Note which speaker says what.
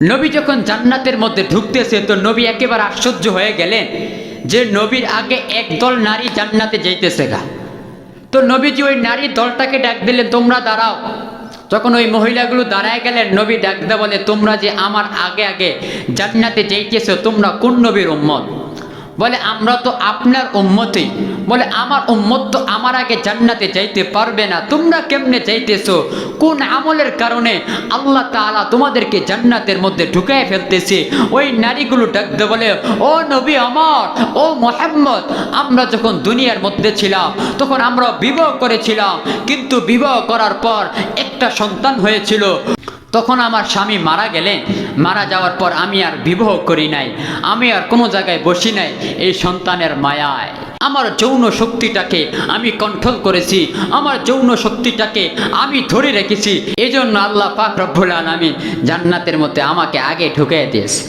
Speaker 1: নবী যখন জান্নাতের মধ্যে ঢুকতেছে তো নবী একেবারে আশ্চর্য হয়ে গেলেন যে নবীর আগে একদল নারী জান্নাতে যাইতেছে গা। তো নবীজি ওই নারী দলটাকে ডাক দিলেন, তোমরা দাঁড়াও। যখন ওই মহিলাগুলো দাঁড়ায় গেলেন, নবী ডাক দে বলে, তোমরা যে আমার আগে আগে জান্নাতে যাইতেছো, তোমরা কোন নবীর উম্মত? বলে, আমরা তো আপনার উম্মতই। বলে, আমার উম্মত তো আমার আগে জান্নাতে যাইতে পারবে না, তোমরা কেমনে যাইতেছো? কোন আমলের কারণে আল্লাহ তাআলা তোমাদেরকে জান্নাতের মধ্যে ঢুকায় ফেলতেছে? ওই নারীগুলো ডাকতে বলে, ও নবী আমার, ও মুহাম্মদ, আমরা যখন দুনিয়ার মধ্যে ছিলাম তখন আমরা বিবাহ করেছিলাম, কিন্তু বিবাহ করার পর একটা সন্তান হয়েছিল। তখন আমার স্বামী মারা গেলেন, মারা যাওয়ার পর আমি আর বিবাহ করি নাই, আমি আর কোনো জায়গায় বসি নাই। এই সন্তানের মায়ায় আমার যৌন শক্তিটাকে আমি কন্ট্রোল করেছি, আমার যৌন শক্তিটাকে আমি ধরে রেখেছি। এজন্য আল্লাহ পাক রব্বুল আলামিন জান্নাতের মধ্যে আমাকে আগে ঢুকিয়ে দিয়েছে।